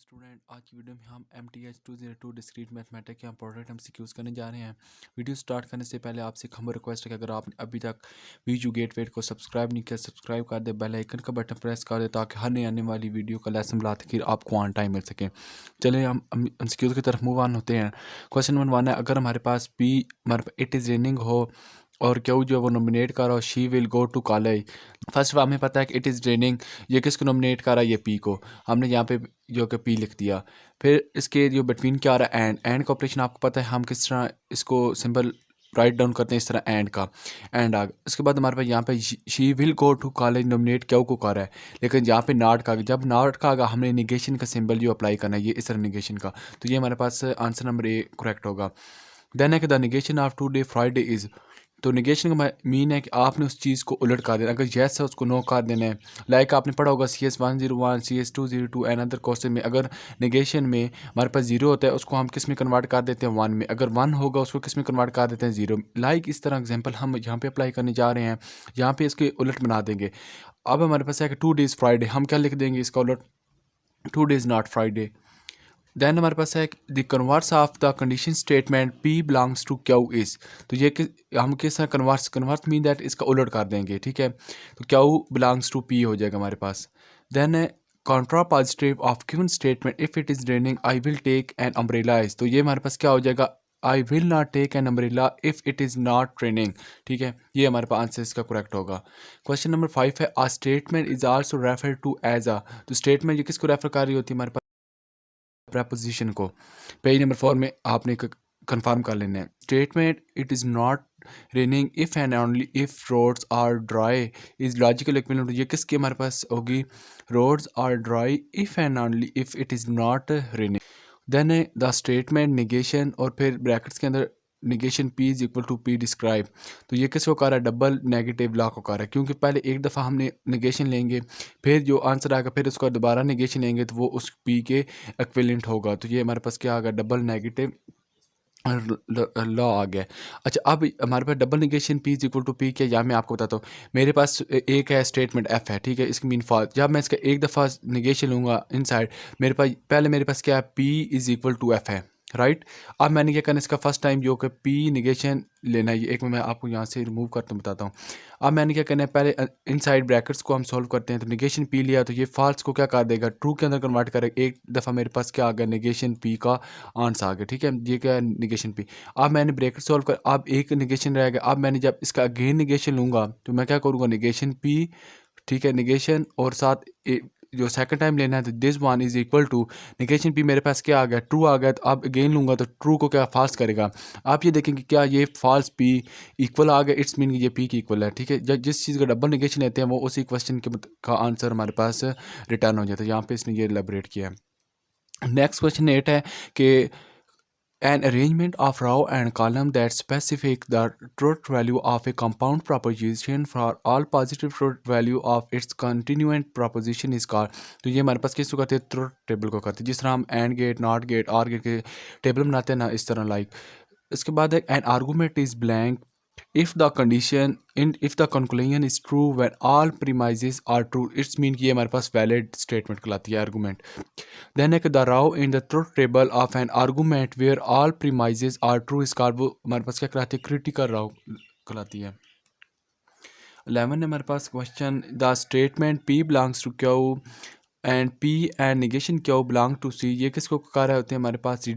Student, आज की video में हम MTH 202 डिस्क्रीट मैथमेटिक के इंपॉर्टेंट MCQs करने जा रहे हैं। वीडियो स्टार्ट करने से पहले आपसे एक हम्बल रिक्वेस्ट है कि अगर आपने अभी तक वीजू गेटवे को सब्सक्राइब नहीं किया, सब्सक्राइब कर दे, बेल आइकन का बटन प्रेस कर दे ताकि हर नई आने वाली वीडियो का लेसन लाते फिर आपको ऑन टाइम मिल सके। चलिए हम MCQs की तरफ मूव ऑन होते हैं। क्वेश्चन नंबर 1 है, अगर हमारे पास पी इट इज़ रेनिंग हो और क्यों जो है वो नॉमिनेट कर रहा हो, she will go to college. First हमें पता है कि इट इज़ रेनिंग, ये किसको नॉमिनेट कर रहा है, ये पी को। हमने यहाँ पे जो कि पी लिख दिया। फिर इसके जो बिटवीन क्या आ रहा है, एंड का ऑपरेशन आपको पता है हम किस तरह इसको सिंबल राइट डाउन करते हैं, इस तरह एंड का एंड आ गया। उसके बाद हमारे पास यहाँ पे she will go to college nominate क्यों को कर रहा है, लेकिन यहाँ पे नॉट का, जब नॉट का आगा हमने निगेशन का सिंबल जो अप्लाई करना है, ये इस तरह निगेशन का, तो ये हमारे पास आंसर नंबर ए करेक्ट होगा। देन है कि the negation of today Friday is, तो निगेशन का मीन है कि आपने उस चीज़ को उलट कर देना। अगर येस है उसको नो कर देना है। लाइक आपने पढ़ा होगा CS101 CS202 and other question में, अगर निगेशन में हमारे पास जीरो होता है उसको हम किस में कन्वर्ट कर देते हैं, वन में। अगर वन होगा उसको किस में कन्वर्ट कर देते हैं, जीरो। लाइक इस तरह एग्जाम्पल हम यहाँ पे अप्लाई करने जा रहे हैं, यहाँ पे इसके उलट बना देंगे। अब हमारे पास है कि 2 days फ्राइडे, हम क्या लिख देंगे इसका उलट, 2 days नॉट फ्राइडे। देन हमारे पास है the converse of the condition statement P belongs to Q is, तो ये हम किस तरह कन्वर्स मीन दैट इसका उलट कर देंगे, ठीक है। तो क्यू बिलोंग्स टू पी हो जाएगा हमारे पास। Then contra positive of given statement if it is raining I will take an umbrella is, तो ये हमारे पास क्या हो जाएगा, I will not take an umbrella if it is not raining, ठीक है। ये हमारे पास आंसर इसका करेक्ट होगा। क्वेश्चन नंबर 5 है, a statement is also refer to as a, तो स्टेटमेंट ये किसको रेफर कर रही होती है, हमारे प्रपोजिशन को। पेज नंबर 4 में आपने कंफर्म कर लेना है। Statement it is not raining if and only if roads are dry is logical equivalent, ये किसकी हमारे पास होगी, roads are dry if and only if it is not raining. Then the statement negation और फिर ब्रैकेट्स के अंदर negation P is equal to P describe, तो ये किसको कर रहा है, डबल नेगेटिव लॉ को कर रहा है, क्योंकि पहले एक दफ़ा हमने निगेशन लेंगे, फिर जो आंसर आएगा फिर उसको दोबारा निगेशन लेंगे तो वो उस पी के इक्विवेलेंट होगा। तो ये हमारे पास क्या आ गया, डबल नेगेटिव लॉ आ गया। अच्छा, अब हमारे पास double negation P is equal to P क्या, या मैं आपको बताता हूँ। मेरे पास एक है स्टेटमेंट एफ है, ठीक है, इसकी मीन फॉल्स। जब मैं इसका एक दफ़ा निगेशन लूँगा इनसाइड, मेरे पास पहले मेरे पास क्या है, P is equal to F है, राइट। अब मैंने क्या करना, इसका फर्स्ट टाइम जो कि पी निगेशन लेना है, ये एक मैं आपको यहाँ से रिमूव करता हूँ, बताता हूँ। अब मैंने क्या करना है, पहले इनसाइड ब्रैकेट्स को हम सॉल्व करते हैं, तो निगेशन पी लिया तो ये फॉल्स को क्या कर देगा, ट्रू के अंदर कन्वर्ट करेगा। एक दफ़ा मेरे पास क्या आ गया, निगेशन पी का आंसर आ गया, ठीक है। ये क्या है, निगेशन पी। अब मैंने ब्रैकेट सॉल्व कर, अब एक निगेशन रहेगा। अब मैंने जब इसका अगेन निगेशन लूँगा तो मैं क्या करूँगा, निगेशन पी, ठीक है, निगेशन और साथ जो सेकंड टाइम लेना है तो this one is equal to negation P, मेरे पास क्या आ गया, ट्रू आ गया। तो अब अगेन लूँगा तो ट्रू को क्या फॉल्स करेगा। आप ये देखेंगे क्या ये फॉल्स पी इक्वल आ गया, इट्स मीन ये पी की इक्वल है, ठीक है। जब जिस चीज़ का डबल निगेशन लेते हैं वो उसी क्वेश्चन के का आंसर हमारे पास रिटर्न हो जाता है। यहाँ पे इसने ये एलैबोरेट किया है। नेक्स्ट क्वेश्चन 8 है कि an arrangement of row and column that specific the truth value of a compound proposition for all positive truth value of its continuant proposition is called, तो ये हमारे पास किसको कहते हैं, ट्रुथ टेबल को कहते हैं। जिस तरह हम एंड गेट, नॉट गेट, और गेट के टेबल बनाते हैं ना, इस तरह लाइक। इसके बाद है N argument is blank if the condition in if the conclusion is true when all premises are true, it's mean कि ये हमारे पास valid statement कहलाती है, argument। then एक the row in the truth table of an argument where all premises are true is called, वो हमारे पास क्या कहलाती है, critical row कहलाती है। 11 हमारे पास question, the statement P belongs to Q and P and negation Q belong to C, ये किसको कह रहे होते हैं, हमारे पास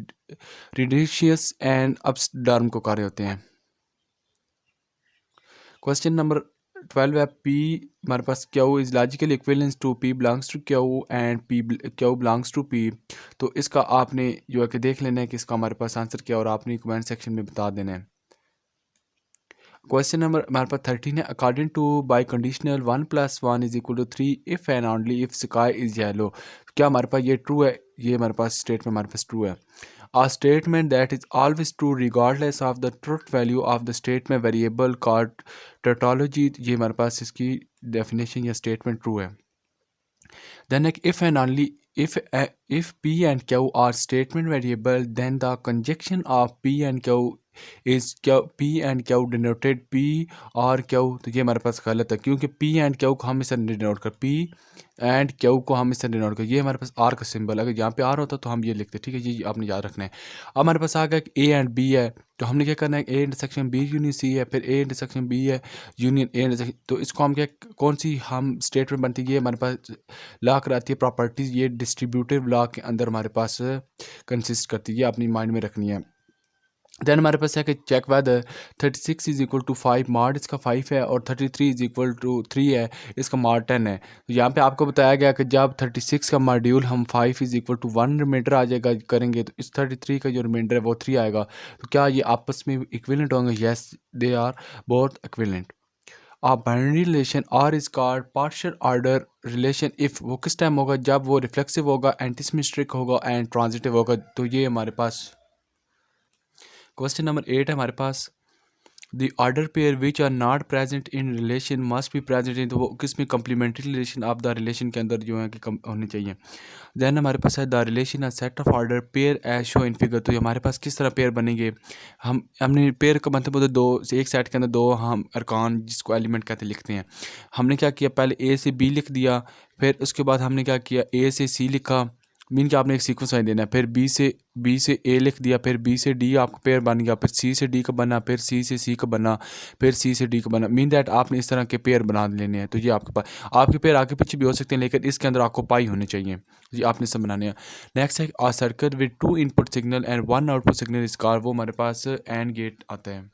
reducius and absderm को कह रहे होते हैं। क्वेश्चन नंबर 12 है, पी हमारे पास Q is logical equivalence to P belongs to Q and P Q belongs to P, तो इसका आपने जो है कि देख लेना है कि इसका हमारे पास आंसर क्या, और आपने कमेंट सेक्शन में बता देना है। क्वेश्चन नंबर हमारे पास 13 है, according to biconditional 1+1 is equal to 3 if and only if sky is yellow, क्या हमारे पास ये ट्रू है, ये हमारे पास स्टेटमेंट हमारे पास ट्रू है। A statement that is always true regardless of the truth value of the statement variable called tautology, ये हमारे पास इसकी definition या statement true है। Then like if and only if P and Q are statement variable, then the conjunction of P and Q is P and Q denoted P और Q, तो ये हमारे पास गलत है, क्योंकि P and Q को हम इसे डिनोट कर P एंड क्यू को हम इससे डिनोट करें। ये हमारे पास आर का सिंबल, अगर यहाँ पे आर होता तो हम ये लिखते, ठीक है, ये आपने याद रखना है। अब हमारे पास आ गया ए एंड बी है, तो हमने क्या करना है, A intersection B union C है, फिर ए इंटरसेक्शन बी है यूनियन ए इंटरसेक्शन, तो इसको हम क्या, कौन सी हम स्टेटमेंट बनती है, ये हमारे पास लॉ कराती है प्रॉपर्टीज, ये डिस्ट्रीब्यूटिव लॉ के अंदर हमारे पास कंसिस्ट करती है, ये अपनी माइंड में रखनी है। देन हमारे पास है कि check whether 36 is equal to 5, मार्ड इसका 5 है, और 33 इज इक्वल टू 3 है, इसका मार्ड 10 है। तो यहाँ पे आपको बताया गया कि जब 36 का मॉड्यूल हम 5 इज इक्वल टू 1 रिमाइंडर आ जाएगा करेंगे, तो इस 33 का जो रिमाइंडर है वो 3 आएगा। तो क्या ये आपस में इक्विवेलेंट होंगे? Yes, they are both equivalent. A binary relation R is called partial order relation if, वो किस टाइम होगा? जब वो रिफ्लेक्सिव होगा, एंटीसिमेट्रिक होगा एंड ट्रांजिटिव होगा। तो ये हमारे पास क्वेश्चन नंबर 8 है हमारे पास, the order pair which are not present in relation must be present in, तो वो किस में complementary relation of the relation के अंदर जो है कि होने चाहिए। देन हमारे पास है the relation a set of order pair as show in figure, तो हमारे पास किस तरह पेयर बनेंगे? हमने पेयर का मतलब होता है दो से एक सेट के अंदर दो हम अरकान जिसको एलिमेंट कहते लिखते हैं। हमने क्या किया, पहले ए से बी लिख दिया, फिर उसके बाद हमने क्या किया, ए से सी लिखा, मीन कि आपने एक सीक्वेंस देना है, फिर बी से ए लिख दिया, फिर बी से डी आपका पेयर बन गया, फिर सी से डी का बना, फिर सी से सी का बना, फिर सी से डी का बना, मीन दैट आपने इस तरह के पेयर बना लेने हैं। तो ये आपके पास आपके पेयर आगे पीछे भी हो सकते हैं, लेकिन इसके अंदर आपको पाई होनी चाहिए, ये आपने सब बनाने हैं। नेक्स्ट है a circuit with 2 input signal and 1 output signal इस कार, वो हमारे पास एंड गेट आता है।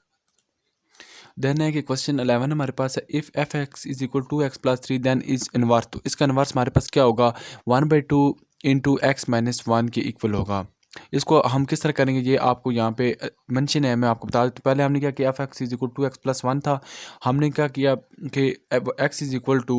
देन है कि क्वेश्चन 11 हमारे पास है, if F x is equal to x plus 3 then is inverse, तो इसका इनवर्स हमारे पास क्या होगा, 1/2 इंटू एक्स माइनस 1 के इक्वल होगा। इसको हम किस तरह करेंगे ये आपको यहाँ पे मेंशन है, मैं आपको बता दूँ। तो पहले हमने क्या किया, F x is equal to x plus 1 था, हमने क्या किया कि एक्स इज इक्वल टू,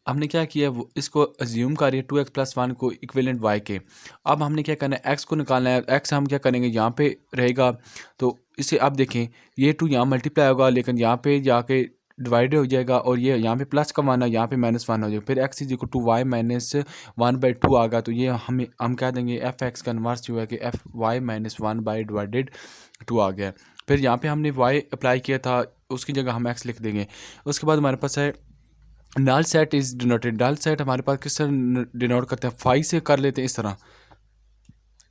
हमने क्या किया वो इसको अज्यूम करिए 2x+1 को इक्विवेलेंट y के। अब हमने क्या करना है, x को निकालना है, x हम क्या करेंगे यहाँ पे रहेगा, तो इसे आप देखें ये 2 यहाँ मल्टीप्लाई होगा, लेकिन यहाँ पे जाके डिवाइड हो जाएगा, और ये यहाँ पे प्लस का मान है, यहाँ पे -1 हो जाएगा, फिर x is equal to Y minus 1/2 आ गया। तो ये हम कह देंगे एफ एक्स का इन्वर्स जो है कि एफ वाई माइनस 1/2 आ गया। फिर यहाँ पे हमने y अप्लाई किया था, उसकी जगह हम x लिख देंगे। उसके बाद हमारे पास है null set is denoted, null set हमारे पास किस तरह डिनोट करते हैं, 5 से कर लेते हैं इस तरह,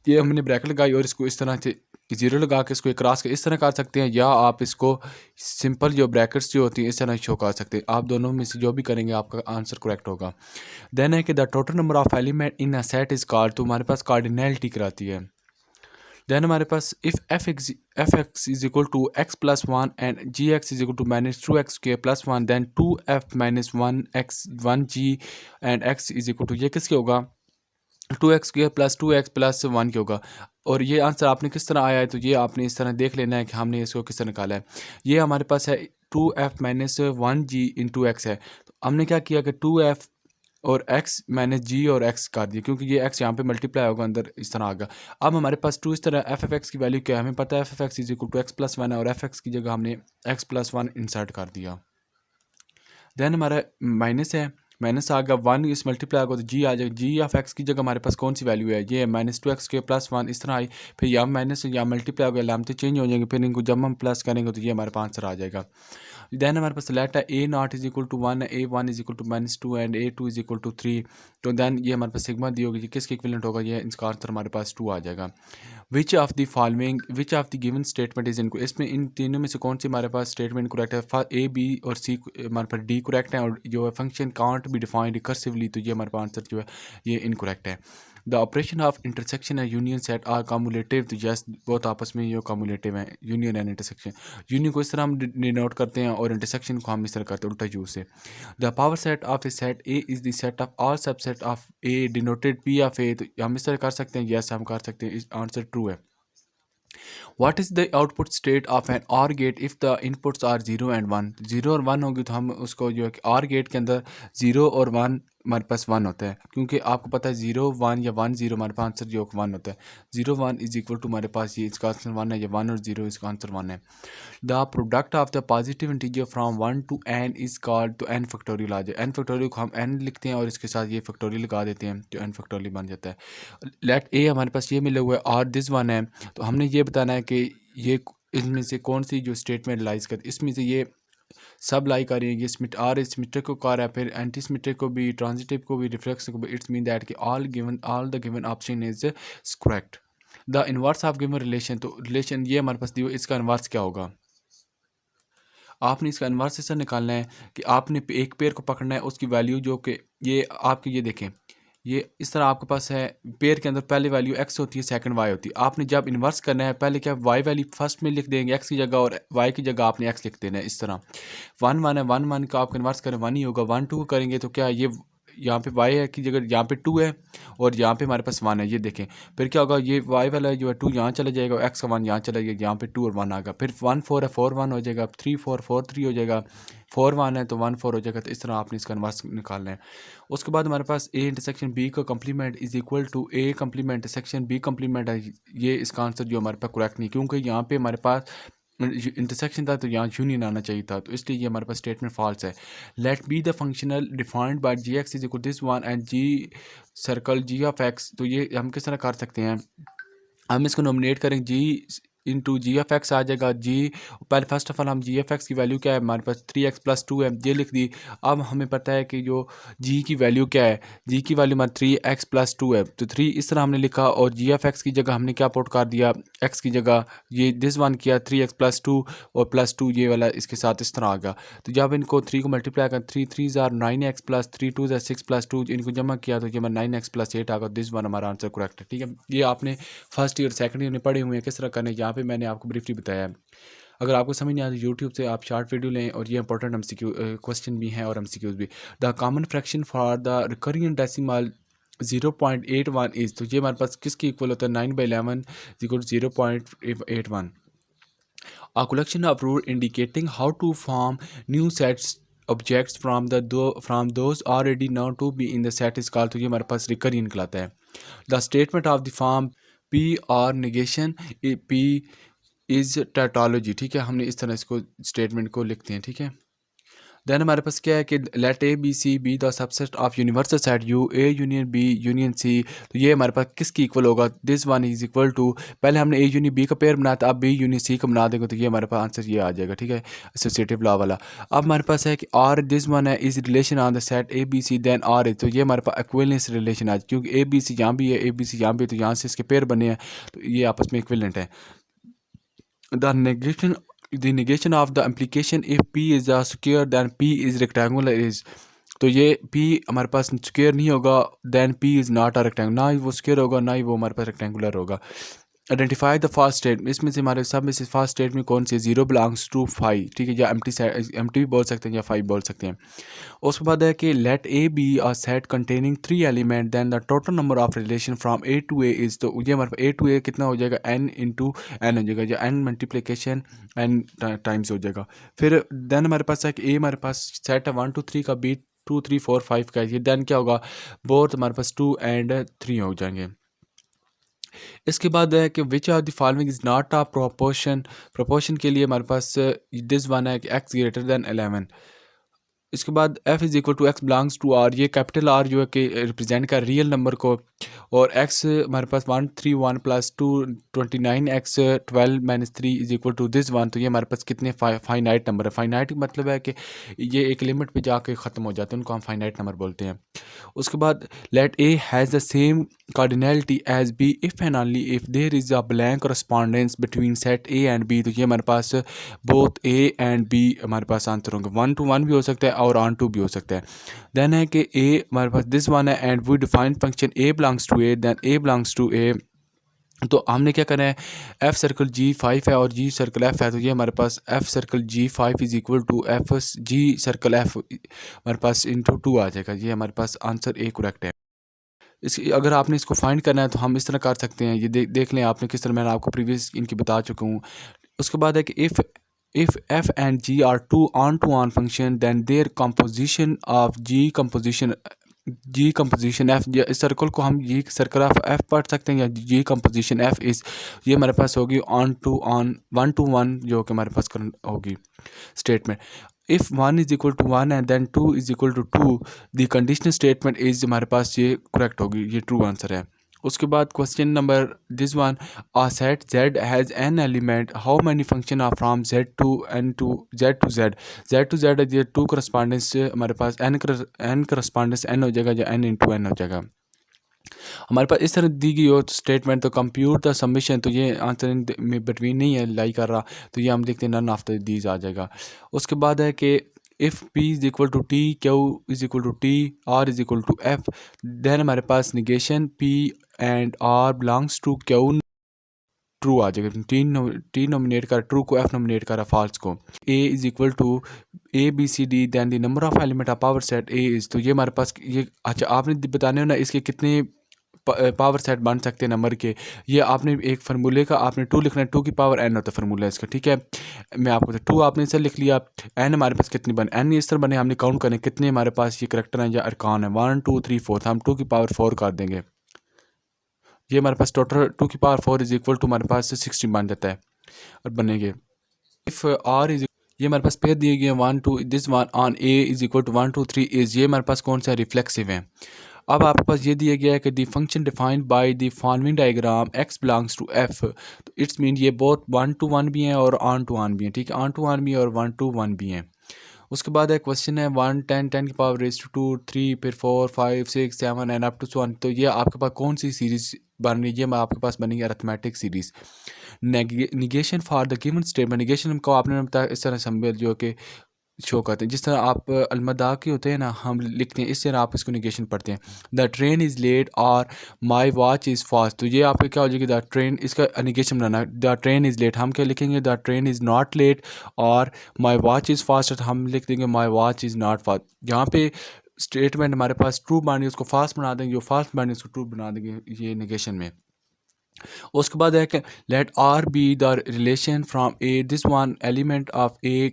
ये हमने ब्रैकेट लगाई और इसको इस तरह से जीरो लगा के इसको क्रॉस के इस तरह कर सकते हैं, या आप इसको सिंपल जो ब्रैकेट्स जो होती हैं इस तरह शो कर सकते हैं। आप दोनों में से जो भी करेंगे आपका आंसर करेक्ट होगा। देन है कि the total number of element in a set is called, तो हमारे पास कार्डिनैलिटी कराती है। देन हमारे पास if F x is equal to x plus 1 and g x is equal to minus 2x square plus 1 then 2f minus 1 g and x is equal to, ये किसके होगा, 2x square plus 2x plus 1 के होगा। और ये answer आपने किस तरह आया है, तो ये आपने इस तरह देख लेना है कि हमने इसको किस तरह निकाला है। ये हमारे पास है 2f minus 1g into x है, तो हमने क्या किया कि 2f और x मैंने g और x कर दिया, क्योंकि ये x यहाँ पे मल्टीप्लाई होगा अंदर इस तरह आ गया। अब हमारे पास 2 इस तरह एफ एक्स की वैल्यू क्या है, हमें पता है F x is equal to x plus 1 है, और एफ एक्स की जगह हमने x प्लस 1 इंसर्ट कर दिया। देन हमारा माइनस है, माइनस आ गया 1 इस मल्टीप्लाई होगा तो जी आ जाएगा, जी ऑफ एक्स की जगह हमारे पास कौन सी वैल्यू है, ये -2x के प्लस 1 इस तरह आई, फिर यहाँ माइनस या मल्टीप्लाई हो गया, लामते चेंज हो जाएंगे, फिर इनको जब हम प्लस करेंगे तो ये हमारे पास आंसर आ जाएगा। देन हमारे पास लेट है A naught is equal to 1 है, a1 is equal to -2 and a2 is equal to 3, तो देन ये हमारे पास सिग्मा दी होगी, ये किसके इक्विवेलेंट होगा, ये इसका आंसर हमारे पास 2 आ जाएगा। Which of the given statement is इनको, इसमें इन तीनों में से कौन सी हमारे पास स्टेटमेंट करेक्ट है, ए बी और सी हमारे पास डी करेक्ट है, और जो है function can't be defined recursively, तो ये हमारे पास आंसर जो है ये इनकरेक्ट है। The operation of intersection and union set are cumulative, तो यस बहुत आपस में ये कम्युलेटिव हैं, यूनियन एंड इंटरसेक्शन। यूनियन को इस तरह हम डिनोट करते हैं और इंटरसेक्शन को हम इस तरह करते हैं उल्टा यूज से। The power set of a set A is the set of all subset of A denoted P of A, तो हम इस तरह कर सकते हैं, यस हम कर सकते हैं, आंसर ट्रू है। What is the output state of an OR gate if the inputs are 0 and 1? 0 और 1 होगी तो हम उसको जो है कि OR गेट के अंदर 0 और 1 हमारे पास 1 होता है, क्योंकि आपको पता है 0 1 या 1 0 हमारे पास आंसर जो 1 होता है। 0 1 इज इक्वल टू हमारे पास ये इसका आंसर 1 है, या 1 और 0 इसका आंसर 1 है। The product of the positive integer from 1 to n is called, तो n फैक्टोरियल आ जाए, n फैक्टोरियल को हम n लिखते हैं और इसके साथ ये फैक्टोरियल लगा देते हैं, तो n फैक्टोरियल बन जाता है। लेट ए हमारे पास ये मिला हुआ है और दिस वन है, तो हमने ये बताना है कि ये इनमें से कौन सी जो स्टेटमेंट लाइज करती, इसमें से ये सब लाई कर रही है, ये सिमेट्रिक को कर रहा है, फिर एंटी सिमेट्रिक को भी, ट्रांजिटिव को भी, रिफ्लेक्स को भी। इट्स मीन दैट कि all the given option is correct. The inverse of given relation, तो रिलेशन ये हमारे पास दी हुई, इसका इनवर्स क्या होगा? आपने इसका इनवर्स ऐसा निकालना है कि आपने एक पेयर को पकड़ना है, उसकी वैल्यू जो कि ये आपकी, ये देखें, ये इस तरह आपके पास है, पेयर के अंदर पहले वैल्यू एक्स होती है, सेकंड वाई होती है। आपने जब इन्वर्स करना है, पहले क्या वाई वैल्यू फर्स्ट में लिख देंगे एक्स की जगह, और वाई की जगह आपने एक्स लिख देना है। इस तरह 1 1 है, 1 1 का आप इन्वर्स करें 1 ही होगा। 1 2 करेंगे तो क्या ये यहाँ पे वाई है की जगह यहाँ पे 2 है, और यहाँ पे हमारे पास 1 है, ये देखें। फिर क्या होगा, ये वाई वाला जो है 2 यहाँ चला जाएगा, एक्स का 1 यहाँ चला जाएगा, यहाँ पे 2 और 1 आएगा। फिर 1 4 है, 4 1 हो जाएगा, 3 4 4 3 हो जाएगा, 4 1 है तो 1 4 हो जाएगा। तो इस तरह आपने इसका इन्वर्स निकालना है। उसके बाद हमारे पास ए इंटरसेक्शन बी का complement is equal to A complement intersection B complement है। ये इसका आंसर जो हमारे पास करेक्ट नहीं, क्योंकि यहाँ पे हमारे पास इंटरसेक्शन था तो यहाँ यूनियन आना चाहिए था, तो इसलिए ये हमारे पास स्टेटमेंट फॉल्स है। Let be the functional defined by G x is equal this one and G circle ji of X. तो ये हम किस तरह कर सकते हैं, हम इसको नॉमिनेट करें जी इंटू जी एफ एक्स आ जाएगा। जी पहले फर्स्ट ऑफ ऑल हम जी एफ एक्स की वैल्यू क्या है, हमारे पास 3x + 2 है, ये लिख दी। अब हमें पता है कि जो जी की वैल्यू क्या है, जी की वैल्यू हमारी 3x + 2 है, तो 3 इस तरह हमने लिखा, और जी एफ एक्स की जगह हमने क्या पुट कर दिया, एक्स की जगह ये दिस वन किया 3x + 2 और +2 ये वाला इसके साथ इस तरह आ गया। तो जब इनको 3 को मल्टीप्लाई कर 3 3 ज़ार 9x + 3 2 ज़ार 6 + 2 इनको जमा किया तो ये हमारा 9x + 8 आ गया। दिस वन हमारा आंसर करेक्ट है। ठीक है, ये आपने फर्स्ट ईयर सेकंड ईयर में पढ़े हुए हैं किस तरह करने, यहाँ पे मैंने आपको ब्रीफली बताया है। अगर आपको समझ नहीं आती यूट्यूब से आप शॉर्ट वीडियो लें, और ये इंपॉर्टेंट एमसीक्यू क्वेश्चन भी हैं और एमसीक्यूज भी। The common fraction for the recurring decimal 0.81 is, तो ये हमारे पास किसकी इक्वल होता है, 9/11 = 0.81। A collection of rules indicating how to form new sets objects from those already known to be in the set is called, तो ये हमारे पास रिकरिंग कहलाता है। The statement of the form P or negation P is tautology। ठीक है, हमने इस तरह इसको स्टेटमेंट को लिखते हैं। ठीक है, देन हमारे पास क्या है कि let A B C be the subset of universal set U A union B union C. तो ये हमारे पास किसकी इक्वल होगा, this one is equal to, पहले हमने ए यूनियन बी का पेयर बनाया था, अब बी यूनियन सी का बना देंगे तो ये हमारे पास आंसर ये आ जाएगा। ठीक है, एसोसिएटिव लॉ वाला। अब हमारे पास है कि आर दिस वन है is relation on the set A B C then R is, तो ये हमारे पास इक्विवेलेंस रिलेशन है, क्योंकि ए बी सी यहाँ भी है, ए बी सी यहाँ भी है, तो यहाँ से इसके पेयर बने हैं, तो ये आपस में इक्विवेलेंट है। The negation of the implication if P is a square then P is rectangular is, तो ये P हमारे पास स्क्वायर नहीं होगा, then P is not a rectangle, ना ही वो स्क्वायर होगा ना ही वो हमारे पास रेक्टेंगुलर होगा। आइडेंटिफाई द फर्स्ट स्टेट, इसमें से हमारे सब में से फर्स्ट स्टेट में कौन सी, 0 बिलोंग्स टू 5। ठीक है, या एम्प्टी भी बोल सकते हैं या 5 बोल सकते हैं। उसके बाद है कि let A be a set containing 3 element then the total number of relation from A to A is, तो ये हमारे ए टू ए कितना हो जाएगा, n × n हो जाएगा, या n मल्टीप्लिकेशन n टाइम्स हो जाएगा। फिर देन हमारे पास है कि ए हमारे पास सेट है 1 2 3 का, बी 2 3 4 5 का, ये देन क्या होगा, बोथ हमारे पास 2 और 3 हो जाएंगे। इसके बाद है कि which are the following is not a proportion के लिए हमारे पास दिस वन है कि x > 11। इसके बाद f is equal to x belongs to r, ये कैपिटल R जो है कि रिप्रेजेंट कर रियल नंबर को, और x हमारे पास 1 3 1 + 2 29x 12 - 3 is equal to this one. तो ये हमारे पास कितने फाइनाइट नंबर है। फाइनाइट मतलब है कि ये एक लिमिट पे जाके ख़त्म हो जाते हैं, उनको हम फाइनाइट नंबर बोलते हैं। उसके बाद let a has the same cardinality as b if and only if there is a blank correspondence between set a and b। तो ये हमारे पास बोथ a एंड b हमारे पास आंसर होंगे, 1 to 1 भी हो सकता है और ऑन टू भी हो सकता है। देन है कि a हमारे पास दिस वन है and we define function a belongs to a then a belongs to a। तो हमने क्या करना है, f सर्कल G5 है और G सर्कल F है, तो ये हमारे पास f circle G5 is equal to f G circle F हमारे पास इंटू 2 आ जाएगा। ये हमारे पास आंसर ए करेक्ट है। इस अगर आपने इसको फाइंड करना है तो हम इस तरह कर सकते हैं, ये देख लें आपने किस तरह, मैंने आपको प्रीवियस इनकी बता चुका हूँ। उसके बाद है कि if f and g are two on-to-on function then their composition of g composition f, इस सर्कल को हम g सर्कल ऑफ f पढ़ सकते हैं या g composition f इस, ये हमारे पास होगी ऑन टू ऑन 1 to 1 जो कि हमारे पास होगी statement. If 1 is equal to 1 and then 2 is equal to 2 the conditional statement is, हमारे पास ये करेक्ट होगी, ये ट्रू आंसर है। उसके बाद question number this one, a set z has n element, how many function are from z to n to z to z, z to z ये to correspondence हमारे पास n करस्पॉन्डेंस n हो जाएगा या n into n हो जाएगा। हमारे पास इस तरह दी गई हो स्टेटमेंट, तो कंप्यूट द सबमिशन, तो ये आंसर में बिटवीन नहीं है, लाई कर रहा, तो ये हम देखते हैं नन आफ्टर दीज आ जाएगा। उसके बाद है कि if P is equal to T, Q is equal to T, R is equal to F, then हमारे पास negation P and R belongs to Q true आ जाएगा। टी नॉमिनेट कर ट्रू को, एफ नॉमिनेट करा फॉल्स को। A is equal to A B C D, than the number of element of power set A is, तो ये हमारे पास ये अच्छा आपने बताने हो ना इसके कितने पावर सेट बन सकते हैं नंबर के। ये आपने एक फार्मूले का आपने 2 लिखना है, 2 की पावर n होता है फार्मूला इसका, ठीक है। मैं आपको 2 आपने इसे लिख लिया, n हमारे पास कितनी बने, n इस तरह बने, हमने काउंट करें कितने हमारे पास ये करैक्टर हैं या अरकान है, 1 2 3 4, हम 2 की पावर 4 कर देंगे। ये हमारे पास टोटल 2 की पावर 4 इज इक्वल टू हमारे पास 16 बन जाता है और बनेंगे। इफ़ आर इज, ये हमारे पास पेयर दिए गए 1 2, this one on A is equal to 1 2 3 is, ये हमारे पास कौन सा रिफ्लेक्सिव है। अब आपके पास ये दिया गया है कि the function defined by the following diagram x belongs to f, तो इट्स मीन ये बहुत 1 to 1 भी हैं और ऑन टू 1 भी हैं, ठीक है, ऑन टू 1 भी और 1 to 1 भी हैं। उसके बाद एक क्वेश्चन है 1 10 10 की पावर रेज टू 2 3 फिर 4 5 6 7 एंड अप टू 1, तो ये आपके पास कौन सी सीरीज बन रही है, ये आपके पास बनेगी arithmetic series. Negation for the given statement, negation को आपने बताया इस तरह समझ जो कि शो करते हैं, जिस तरह आप अलमदा के होते हैं ना, हम लिखते हैं इस तरह आप इसको निगेशन पढ़ते हैं। द ट्रेन इज़ लेट और माई वॉच इज़ फास्ट, तो ये आपके क्या हो जाएगी, द ट्रेन, इसका निगेशन बनाना, द ट्रेन इज़ लेट हम क्या लिखेंगे, the train is not late, और माई वॉच इज़ फास्ट हम लिख देंगे my watch is not fast. यहाँ पे स्टेटमेंट हमारे पास ट्रू बनी उसको फास्ट बना देंगे, जो फास्ट बनी उसको ट्रू बना देंगे ये निगेशन में। उसके बाद है कि let R be the relation from A, this one element of A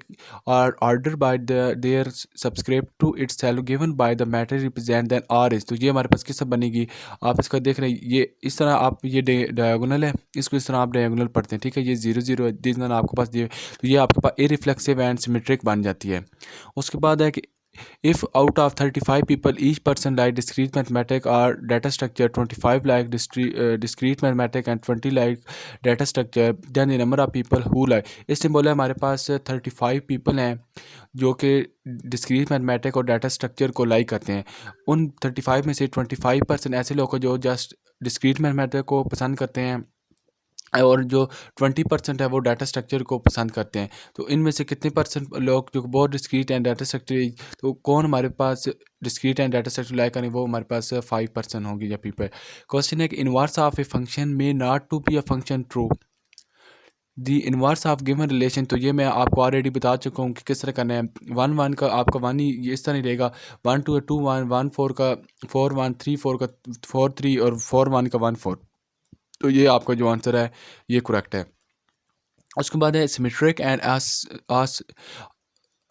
R order by their subscribe to itself given by the matter represent than R is, तो ये हमारे पास किस बनेगी, आप इसका देख रहे हैं ये इस तरह आप ये डायगोनल है, इसको इस तरह आप डायगोनल पढ़ते हैं, ठीक है, ये 0 0 दिस वन आपके पास ये, तो ये आपके पास ए रिफ्लेक्सिव एंड सिमेट्रिक बन जाती है। उसके बाद है कि if out of 35 people each person like discrete mathematics or data structure, 25 like discrete mathematics and 20 like data structure, then the number of people who like, इसने बोला हमारे पास 35 people हैं जो कि डिस्क्रीट मैथमेटिक और डाटा स्ट्रक्चर को like करते हैं। उन 35 में से 25% ऐसे लोग हैं जो जस्ट डिस्क्रीट मैथमेटिक को पसंद करते हैं और जो 20% है वो डाटा स्ट्रक्चर को पसंद करते हैं। तो इनमें से कितने परसेंट लोग जो बहुत डिस्क्रीट एंड डाटा स्ट्रक्चर, तो कौन हमारे पास discrete and data structure like करें, वो हमारे पास 5% होंगे या पीपल। क्वेश्चन है कि इनवर्स ऑफ ए फंक्शन में not to be a function true, the inverse of given relation, तो ये मैं आपको ऑलरेडी बता चुका हूँ कि किस तरह करना है। 1 1 का आपका 1 ही ये इस तरह नहीं रहेगा, 1 2 2 1 1 4 का 4 1 3 4 का 4 3 और 4 1 का 1 4, तो ये आपका जो आंसर है ये करेक्ट है। उसके बाद है symmetric and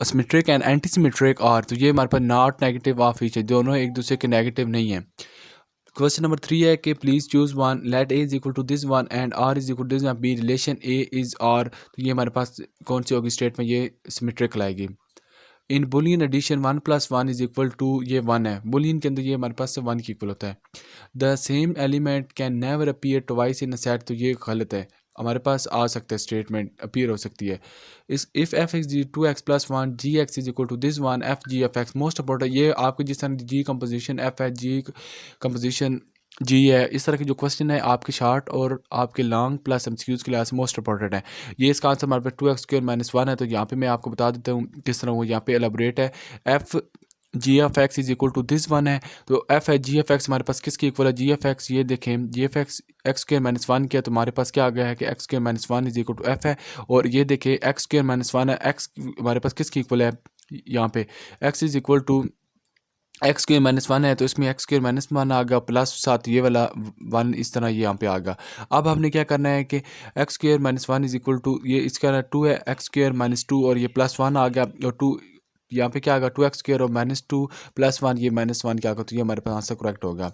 symmetric and antisymmetric R, तो ये हमारे पास नॉट नेगेटिव ऑफ ईच है, दोनों एक दूसरे के नेगेटिव नहीं है। क्वेश्चन नंबर 3 है कि please choose one, let A is equal to this one and R is equal to this one B relation A is R, तो ये हमारे पास कौन सी होगी स्टेट में, ये सिमेट्रिक लाएगी। In Boolean addition 1 + 1 is equal to, ये 1 है, बुलियन के अंदर ये हमारे पास 1 की इक्वल होता है। The same element can never appear twice in a set, तो ये गलत है, हमारे पास आ सकता है स्टेटमेंट अपीयर हो सकती है। इस if F X G 2x + 1 G x is equal to this one F G F X, most important ये आपके जिस तरह जी कंपोजिशन एफ है, जी कंपोजिशन जी है, इस तरह के जो क्वेश्चन है आपके शॉर्ट और आपके लॉन्ग प्लस एमसीक्यूज के लिहाज से मोस्ट इंपॉर्टेंट है। ये इसका आंसर हमारे पास 2x² - 1 है, तो यहाँ पे मैं आपको बता देता हूँ किस तरह वो यहाँ पे एलाबोरेट है। F G F x is equal to this one है, तो एफ है जी एफ एक्स हमारे पास किसकी इक्वल है, जी एफ एक्स, ये देखें जी एफ एक्स x² - 1 किया तो हमारे पास क्या आ गया है कि x² - 1 is equal to F है, और ये देखिए x² - 1 है, x हमारे पास किसकी इक्वल है, यहाँ पे x is equal to x² - 1 है, तो इसमें x² - 1 आ गया प्लस साथ ये वाला 1 इस तरह ये यहाँ पे आ गया। अब हमने क्या करना है कि x² - 1 इज इक्वल टू, ये इसका 2 है, x² - 2 और ये +1 आ गया, और 2 यहाँ पे क्या आ गया 2x² और -2 + 1 ये -1 क्या आ गया, तो ये हमारे पास आंसर करेक्ट होगा।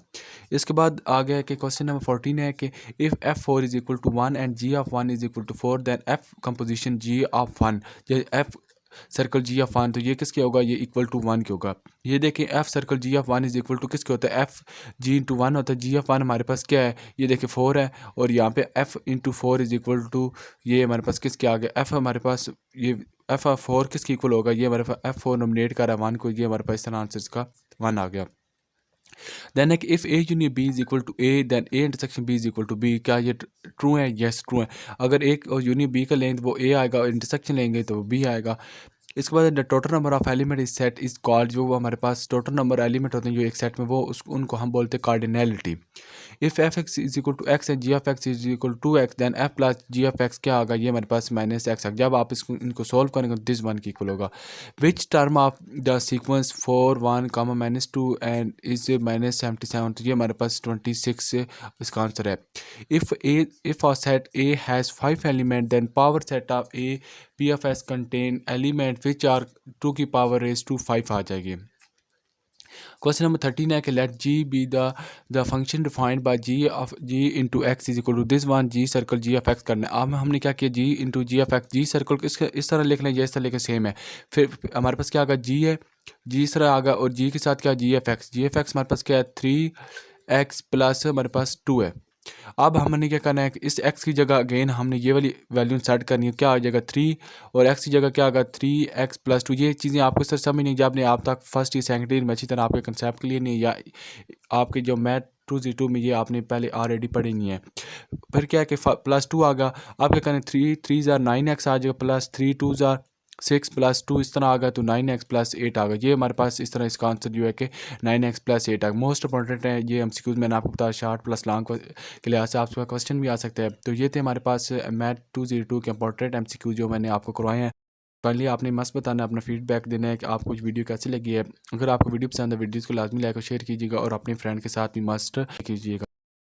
इसके बाद आ गया कि क्वेश्चन नंबर 14 है कि if f4 is equal to 1 and g of 1 is equal to 4 then f composition g of 1, circle ji of 1, तो ये किसके होगा, ये इक्वल टू 1 के होगा। ये देखें F circle ji of 1 is equal to किसके होता है, एफ जी इंटू 1 होता है। जी ऑफ 1 हमारे पास क्या है, ये देखिए 4 है, और यहाँ पे F into 4 is equal to, ये हमारे पास किसके आ गया, एफ हमारे पास ये एफ ऑफ 4 किसके इक्वल होगा, ये हमारे पास F4 नॉमिनेट कर रहा है 1 को, ये हमारे पास इस तरह आंसर इसका 1 आ गया। देन एक if A union B is equal to A then A intersection B is equal to B, क्या ये ट्रू है, यस ट्रू है। अगर एक और यूनियन बी का लेंगे तो वो ए आएगा, और इंटरसेक्शन लेंगे तो वो बी आएगा। इसके बाद the total number of element is set is called, जो वो हमारे पास टोटल नंबर एलिमेंट होते हैं जो एक सेट में, वो उनको हम बोलते हैं cardinality. If F x is equal to X and G of X is equal to X then F plus G of X क्या आएगा, ये हमारे पास माइनस एक्स आएगा। जब आप इसको इनको सोल्व करेंगे तो दिस 1 की इक्वल होगा। Which term of the sequence 4 1 comma -2 and is -77, तो ये हमारे पास 26 इसका आंसर है। If a set A has 5 element then power set of A P of S contain element which are 2 की पावर रेज टू 5 आ जाएगी। Question number 13 है कि let g be the function defined by g of g into x is equal to this 1 g circle ji of x करना है। अब हमने क्या किया, g into g of x, g circle इस तरह लिख लें, ये इस तरह लिखें, सेम है। फिर हमारे पास क्या आगा, जी है, जी इस तरह आगा, और जी के साथ क्या, जी एफ एक्स, जी एफ एक्स हमारे पास क्या है 3x प्लस हमारे पास 2 है। अब हमने क्या करना है कि इस x की जगह अगेन हमने ये वाली वैल्यू सेट करनी है, क्या आ जाएगा 3, और x की जगह क्या आएगा 3x प्लस 2। ये चीज़ें आपको सर समझ नहीं, जब नहीं आप तक फर्स्ट या सेकेंड ईयर में अच्छी तरह आपके कंसेप्ट क्लियर नहीं है, या आपके जो मैथ 202 में ये आपने पहले ऑलरेडी पढ़ी नहीं है। फिर क्या है कि +2 आ गया, आप क्या करें 3 3 ज़ार 9x आ जाएगा, प्लस 3 2 ज़ार 6 प्लस 2 इस तरह आ गया, तो 9x प्लस 8 आ गया। ये हमारे पास इस तरह इसका आंसर जो है कि 9x प्लस 8 आ गया। मोस्ट इंपॉर्टेंट है ये MCQs, मैंने आपको बताया शॉर्ट प्लस लॉन्ग के लिहाज से आपका क्वेश्चन भी आ सकता है। तो ये थे हमारे पास मैथ 202 के इंपॉर्टेंट MCQ जो मैंने आपको करवाए हैं। फाइनली आपने मस्त बताना, अपना फीडबैक देना है कि आपको वीडियो कैसी लगी है। अगर आपको वीडियो पसंद है, वीडियोज़ को लाजमी लाइक और शेयर कीजिएगा, और अपने फ्रेंड के साथ भी मस्त कीजिएगा।